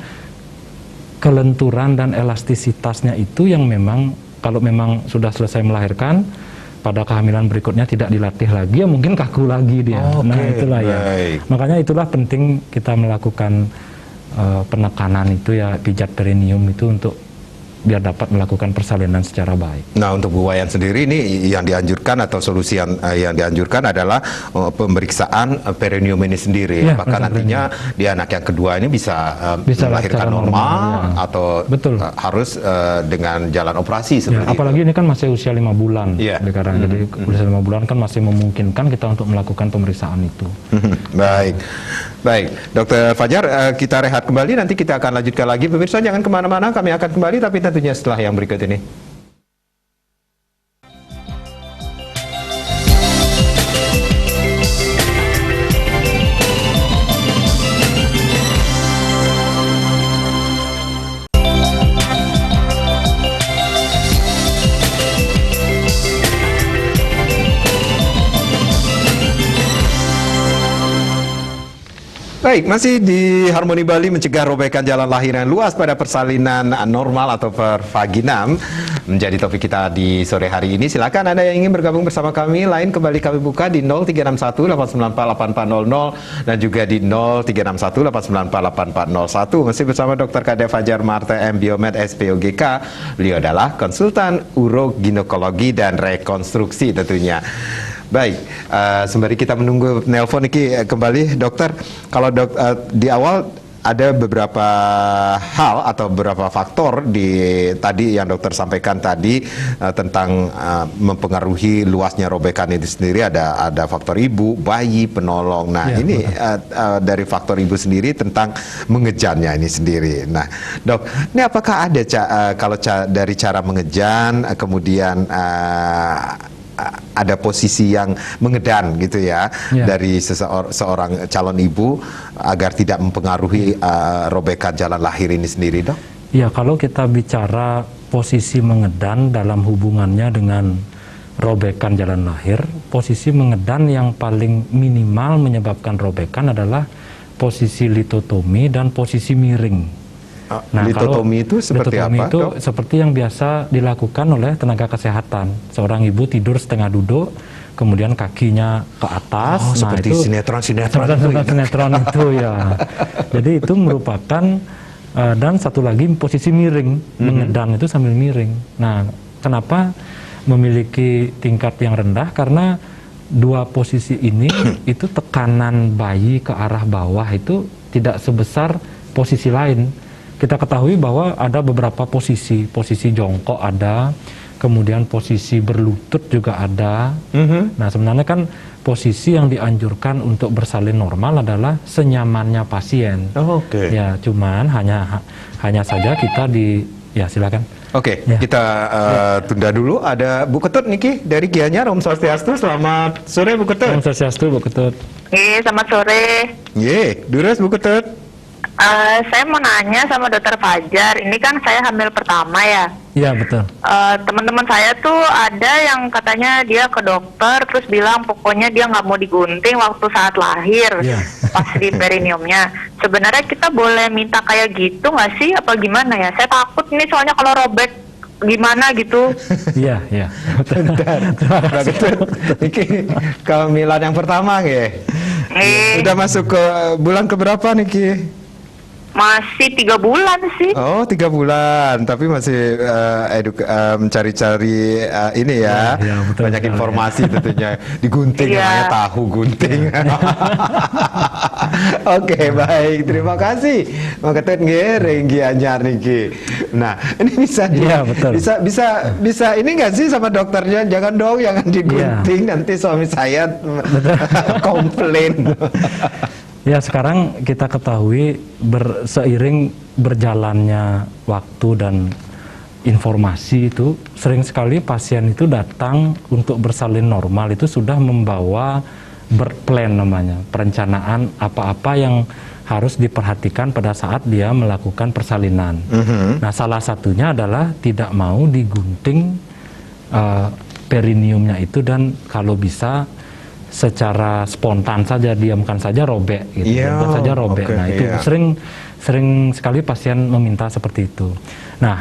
kelenturan dan elastisitasnya itu yang memang kalau memang sudah selesai melahirkan pada kehamilan berikutnya tidak dilatih lagi ya mungkin kaku lagi dia. Nah itulah ya. Makanya itulah penting kita melakukan penekanan itu ya pijat perineum itu untuk biar dapat melakukan persalinan secara baik. Nah, untuk Bu Wayan sendiri ini yang dianjurkan atau solusi yang dianjurkan adalah pemeriksaan perineum ini sendiri. Ya, apakah nantinya di anak yang kedua ini bisa melahirkan normal ya. Atau Betul. Harus dengan jalan operasi seperti ya, apalagi ini kan masih usia 5 bulan. Ya. Sekarang. Jadi usia 5 bulan kan masih memungkinkan kita untuk melakukan pemeriksaan itu. Baik, Dokter Fajar, kita rehat kembali, nanti kita akan lanjutkan lagi. Pemirsa jangan kemana-mana, kami akan kembali, tapi tentunya setelah yang berikut ini. Baik, masih di Harmoni Bali mencegah robekan jalan lahir yang luas pada persalinan normal atau pervaginam menjadi topik kita di sore hari ini. Silakan Anda yang ingin bergabung bersama kami, lain kembali kami buka di 0361 894 8400 dan juga di 0361 894 8401. Masih bersama Dr. Kade Fajar Marte M. Biomed SPOGK. Beliau adalah konsultan uroginekologi dan rekonstruksi tentunya. Baik, sembari kita menunggu nelpon ini kembali, dokter, kalau di awal ada beberapa hal atau beberapa faktor tadi yang dokter sampaikan tadi tentang mempengaruhi luasnya robekan itu sendiri, ada faktor ibu, bayi, penolong. Nah, ya, ini dari faktor ibu sendiri tentang mengejannya ini sendiri. Nah, dok, ini apakah ada kalau dari cara mengejan kemudian ada posisi yang mengedan gitu ya, dari seorang calon ibu agar tidak mempengaruhi robekan jalan lahir ini sendiri, dok? Ya, kalau kita bicara posisi mengedan dalam hubungannya dengan robekan jalan lahir, posisi mengedan yang paling minimal menyebabkan robekan adalah posisi litotomi dan posisi miring. Nah, litotomi itu seperti litotomi apa, itu dok? Seperti yang biasa dilakukan oleh tenaga kesehatan. Seorang ibu tidur setengah duduk, kemudian kakinya ke atas. Oh, seperti sinetron-sinetron itu ya. Jadi itu merupakan dan satu lagi posisi miring, mengedan itu sambil miring. Nah, kenapa memiliki tingkat yang rendah? Karena dua posisi ini itu tekanan bayi ke arah bawah itu tidak sebesar posisi lain. Kita ketahui bahwa ada beberapa posisi jongkok ada, kemudian posisi berlutut juga ada. Nah, sebenarnya kan posisi yang dianjurkan untuk bersalin normal adalah senyamannya pasien. Oke. Ya, cuman hanya saja kita ya silakan. Oke, ya. Kita tunda dulu. Ada Bu Ketut Niki dari Gianyar. Om Swastiastu. Selamat sore Bu Ketut. Om Swastiastu Bu Ketut. Selamat sore. Dures Bu Ketut. Saya mau nanya sama Dokter Fajar, ini kan saya hamil pertama ya. Iya, betul. Teman-teman saya tuh ada yang katanya dia ke dokter terus bilang pokoknya dia nggak mau digunting waktu saat lahir, pas di perineumnya. Sebenarnya kita boleh minta kayak gitu nggak sih? Apa gimana ya? Saya takut ini soalnya kalau robek gimana gitu. Iya. Bentar. Niki, kehamilan yang pertama ya. Sudah masuk ke bulan keberapa Niki? Masih 3 bulan sih. Oh, 3 bulan, tapi masih mencari-cari ini ya, Ya, betul, banyak betul, informasi tentunya. Digunting Iya. namanya tahu gunting. Oke, baik, terima kasih. Makasih nggih, Renggi Anyar niki. Nah, ini bisa Iya, betul. bisa ini nggak sih sama dokternya, jangan dong, jangan digunting, nanti suami saya komplain. Ya, sekarang kita ketahui seiring berjalannya waktu dan informasi itu, sering sekali pasien itu datang untuk bersalin normal itu sudah membawa plan namanya, perencanaan apa-apa yang harus diperhatikan pada saat dia melakukan persalinan. Nah, salah satunya adalah tidak mau digunting perineumnya itu, dan kalau bisa secara spontan saja, diamkan saja, robek gitu. Iya, Diamkan saja, robek. oke, Nah, itu iya. sering sekali pasien meminta seperti itu. Nah,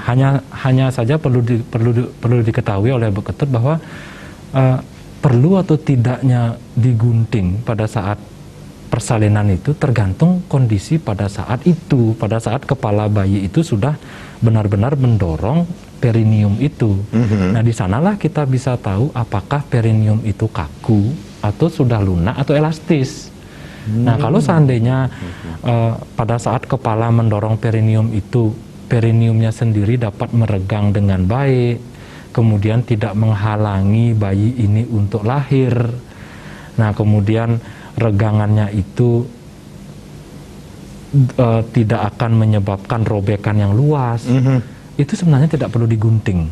hanya saja perlu diketahui oleh Bu Ketut bahwa perlu atau tidaknya digunting pada saat persalinan itu tergantung kondisi pada saat itu, pada saat kepala bayi itu sudah benar-benar mendorong perineum itu. Nah, di sanalah kita bisa tahu apakah perineum itu kaku atau sudah lunak atau elastis. Nah, kalau seandainya pada saat kepala mendorong perineum itu, perineumnya sendiri dapat meregang dengan baik, kemudian tidak menghalangi bayi ini untuk lahir. Nah, kemudian regangannya itu tidak akan menyebabkan robekan yang luas. Itu sebenarnya tidak perlu digunting,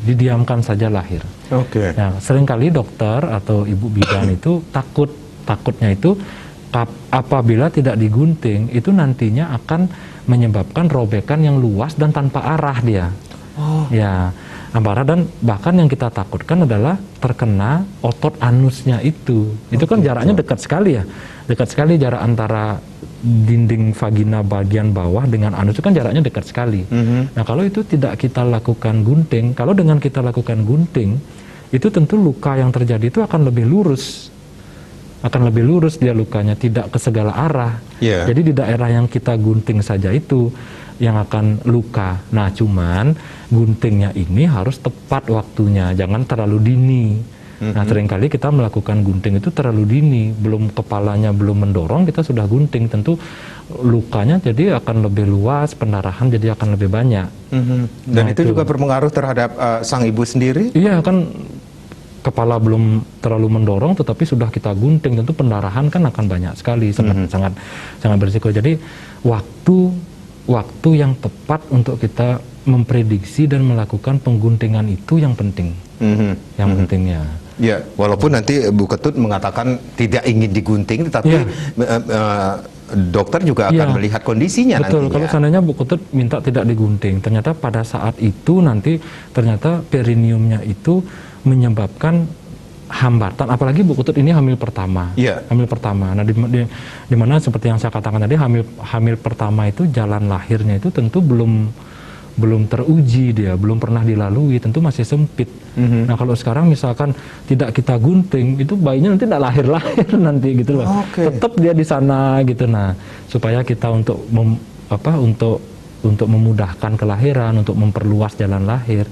didiamkan saja lahir. Oke. Nah, seringkali dokter atau ibu bidan itu takutnya itu apabila tidak digunting itu nantinya akan menyebabkan robekan yang luas dan tanpa arah dia. Ya, dan bahkan yang kita takutkan adalah terkena otot anusnya itu. Itu kan jaraknya dekat sekali ya, dekat sekali jarak antara dinding vagina bagian bawah dengan anus itu kan jaraknya dekat sekali. Nah, kalau itu tidak kita lakukan gunting, kalau dengan kita lakukan gunting, itu tentu luka yang terjadi itu akan lebih lurus. Dia lukanya tidak ke segala arah. Yeah. Jadi di daerah yang kita gunting saja itu yang akan luka. Nah, cuman guntingnya ini harus tepat waktunya, jangan terlalu dini. Nah, seringkali kita melakukan gunting itu terlalu dini, kepalanya belum mendorong, kita sudah gunting, tentu lukanya jadi akan lebih luas, pendarahan jadi akan lebih banyak. Dan itu juga berpengaruh terhadap sang ibu sendiri? Iya, kan kepala belum terlalu mendorong, tetapi sudah kita gunting, tentu pendarahan kan akan banyak sekali, sangat berisiko. Jadi waktu yang tepat untuk kita memprediksi dan melakukan pengguntingan itu yang penting. Yang pentingnya. Ya, walaupun nanti Bu Ketut mengatakan tidak ingin digunting, tetapi dokter juga akan melihat kondisinya betul, nantinya. kalau seandainya Bu Ketut minta tidak digunting, ternyata pada saat itu nanti ternyata perineumnya itu menyebabkan hambatan, apalagi Bu Ketut ini hamil pertama. Hamil pertama. Nah, di mana seperti yang saya katakan tadi, hamil pertama itu jalan lahirnya itu tentu belum teruji, dia belum pernah dilalui, tentu masih sempit. Nah, kalau sekarang misalkan tidak kita gunting, itu bayinya nanti tidak lahir nanti gitu loh. Tetap dia di sana gitu. Nah, supaya kita untuk memudahkan kelahiran, untuk memperluas jalan lahir,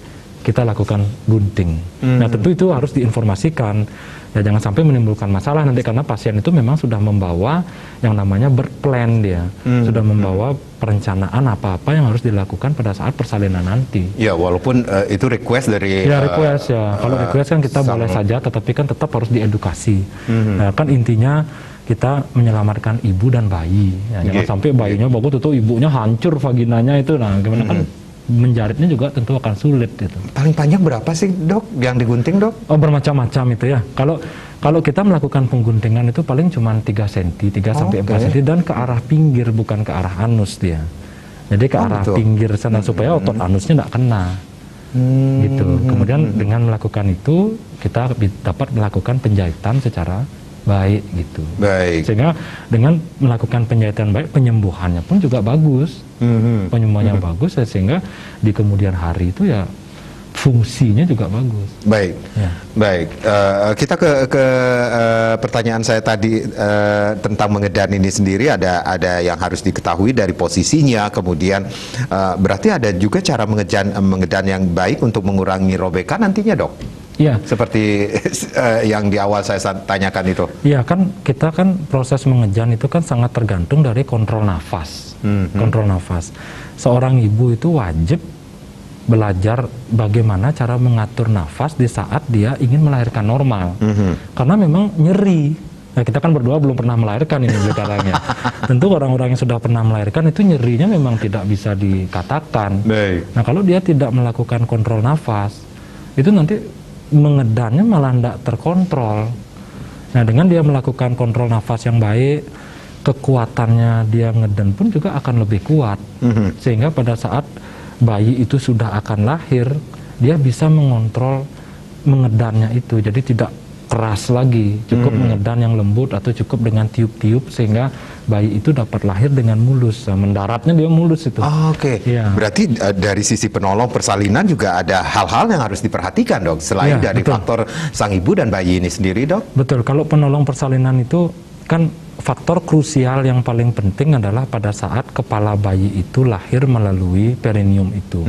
kita lakukan gunting. Nah, tentu itu harus diinformasikan. Ya, jangan sampai menimbulkan masalah nanti, karena pasien itu memang sudah membawa yang namanya berplan dia. Sudah membawa perencanaan apa-apa yang harus dilakukan pada saat persalinan nanti. Ya, walaupun itu request dari... Ya, request ya. Kalau request kan kita boleh saja, tetapi kan tetap harus diedukasi. Nah, kan intinya kita menyelamatkan ibu dan bayi. Ya, jangan sampai bayinya bagus, tentu ibunya hancur vaginanya itu. Nah, gimana kan menjaritnya juga tentu akan sulit itu. Paling panjang berapa sih, Dok, yang digunting, Dok? Oh, bermacam-macam itu ya. Kalau kita melakukan pengguntingan itu paling cuma 3 cm, 3 sampai 4 cm, dan ke arah pinggir, bukan ke arah anus dia. Jadi ke arah pinggir sana, supaya otot anusnya tidak kena. Gitu. Kemudian dengan melakukan itu kita dapat melakukan penjahitan secara baik gitu. Sehingga dengan melakukan penjahitan baik, penyembuhannya pun juga bagus. Penyembuhannya bagus, sehingga di kemudian hari itu ya fungsinya juga bagus. Baik, Ya. baik. Kita ke pertanyaan saya tadi tentang mengedan ini sendiri. Ada yang harus diketahui dari posisinya. Kemudian berarti ada juga cara mengedan yang baik untuk mengurangi robekan nantinya, dok. Iya. Seperti yang di awal saya tanyakan itu. Iya kan, kita kan proses mengejan itu kan sangat tergantung dari kontrol nafas. Kontrol nafas. Seorang ibu itu wajib belajar bagaimana cara mengatur nafas di saat dia ingin melahirkan normal. Karena memang nyeri. Nah, kita kan berdua belum pernah melahirkan ini sekarangnya. Tentu orang-orang yang sudah pernah melahirkan itu nyerinya memang tidak bisa dikatakan. Baik. Nah, kalau dia tidak melakukan kontrol nafas, itu nanti mengedannya malah tidak terkontrol. Nah, dengan dia melakukan kontrol nafas yang baik, kekuatannya dia ngedan pun juga akan lebih kuat. Sehingga pada saat bayi itu sudah akan lahir, dia bisa mengontrol mengedannya itu. Jadi tidak keras lagi, cukup mengedan yang lembut atau cukup dengan tiup-tiup sehingga bayi itu dapat lahir dengan mulus. Nah, mendaratnya dia mulus itu. Oke. Ya. Berarti dari sisi penolong persalinan juga ada hal-hal yang harus diperhatikan, dok. Selain Ya, dari betul. faktor sang ibu dan bayi ini sendiri, dok. Betul, kalau penolong persalinan itu kan faktor krusial yang paling penting adalah pada saat kepala bayi itu lahir melalui perineum itu.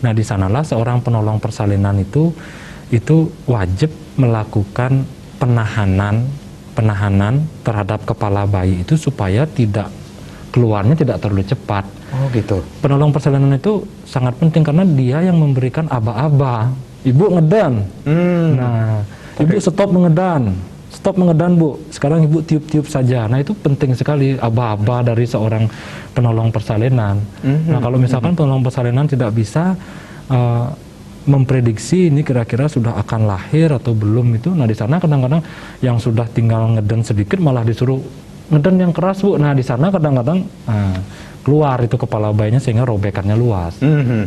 Nah, di sanalah seorang penolong persalinan itu wajib melakukan penahanan terhadap kepala bayi itu supaya keluarnya tidak terlalu cepat. Oh, gitu. Penolong persalinan itu sangat penting karena dia yang memberikan aba-aba. Ibu ngedan. Nah, ibu stop mengedan. Stop mengedan, Bu. Sekarang ibu tiup-tiup saja. Nah, itu penting sekali aba-aba dari seorang penolong persalinan. Nah, kalau misalkan penolong persalinan tidak bisa memprediksi ini kira-kira sudah akan lahir atau belum itu, nah di sana kadang-kadang yang sudah tinggal ngeden sedikit malah disuruh ngeden yang keras, Bu. Nah, di sana kadang-kadang keluar itu kepala bayinya sehingga robekannya luas.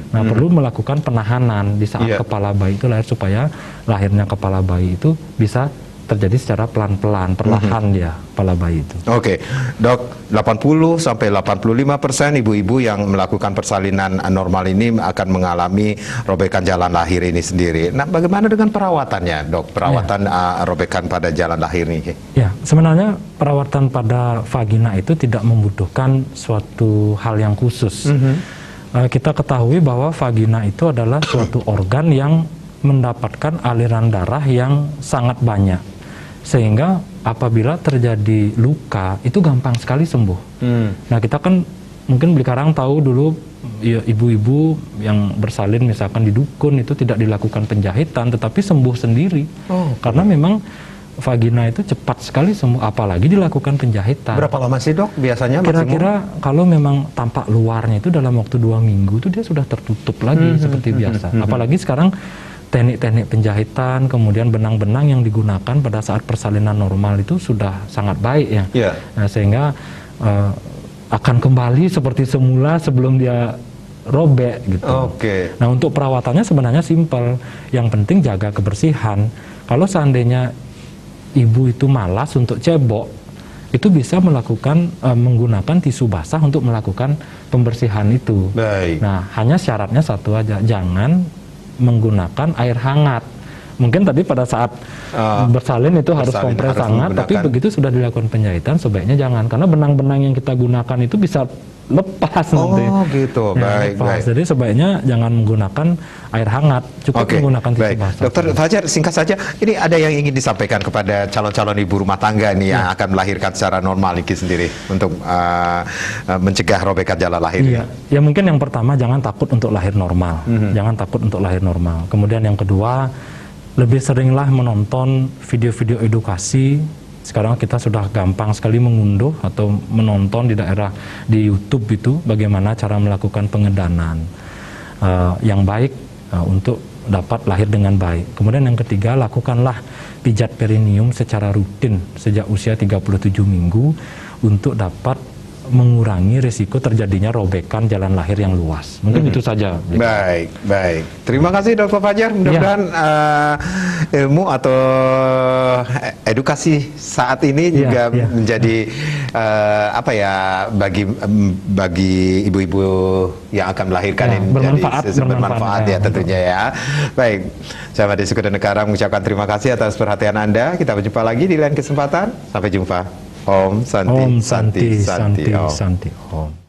Nah, perlu melakukan penahanan di saat kepala bayi itu lahir supaya lahirnya kepala bayi itu bisa terjadi secara pelan-pelan, perlahan dia kepala bayi itu. Oke, dok, 80 sampai 85% ibu-ibu yang melakukan persalinan normal ini akan mengalami robekan jalan lahir ini sendiri. Nah, bagaimana dengan perawatannya, dok? Perawatan robekan pada jalan lahir ini? Ya, sebenarnya perawatan pada vagina itu tidak membutuhkan suatu hal yang khusus. Kita ketahui bahwa vagina itu adalah suatu organ yang mendapatkan aliran darah yang sangat banyak. Sehingga apabila terjadi luka itu gampang sekali sembuh. Nah, kita kan mungkin sekarang tahu dulu ya, ibu-ibu yang bersalin misalkan di dukun itu tidak dilakukan penjahitan tetapi sembuh sendiri. Karena memang vagina itu cepat sekali sembuh apalagi dilakukan penjahitan. Berapa lama sih, dok, biasanya maksimum? Kira-kira kalau memang tampak luarnya itu dalam waktu 2 minggu itu dia sudah tertutup lagi seperti biasa. Apalagi sekarang teknik-teknik penjahitan, kemudian benang-benang yang digunakan pada saat persalinan normal itu sudah sangat baik ya. Nah, sehingga akan kembali seperti semula sebelum dia robek gitu. Nah, untuk perawatannya sebenarnya simpel. Yang penting jaga kebersihan. Kalau seandainya ibu itu malas untuk cebok, itu bisa melakukan menggunakan tisu basah untuk melakukan pembersihan itu. Nah, hanya syaratnya satu aja, jangan menggunakan air hangat. Mungkin tadi pada saat bersalin itu harus kompres hangat, tapi begitu sudah dilakukan penjahitan sebaiknya jangan, karena benang-benang yang kita gunakan itu bisa lepas nanti. Gitu. Ya, baik. Jadi sebaiknya jangan menggunakan air hangat, cukup menggunakan tisu basah. Dokter Fajar, singkat saja, ini ada yang ingin disampaikan kepada calon-calon ibu rumah tangga nih yang akan melahirkan secara normal ini sendiri untuk mencegah robekan jalan lahir. Ya mungkin yang pertama jangan takut untuk lahir normal, jangan takut untuk lahir normal. Kemudian yang kedua, lebih seringlah menonton video-video edukasi. Sekarang kita sudah gampang sekali mengunduh atau menonton di daerah di YouTube itu bagaimana cara melakukan pengedanan yang baik untuk dapat lahir dengan baik. Kemudian yang ketiga, lakukanlah pijat perineum secara rutin sejak usia 37 minggu untuk dapat mengurangi risiko terjadinya robekan jalan lahir yang luas. Mungkin itu saja. Baik. Terima kasih, Dr. Fajar. Mudah-mudahan ilmu atau edukasi saat ini juga menjadi apa ya, bagi ibu-ibu yang akan melahirkan Ya, ini bermanfaat ya tentunya ya. Baik, saya Made Sukadana Karang mengucapkan terima kasih atas perhatian Anda. Kita berjumpa lagi di lain kesempatan. Sampai jumpa. Om Santi, Om Santi, Santi, Santi, Santi, Om. Santi, Om.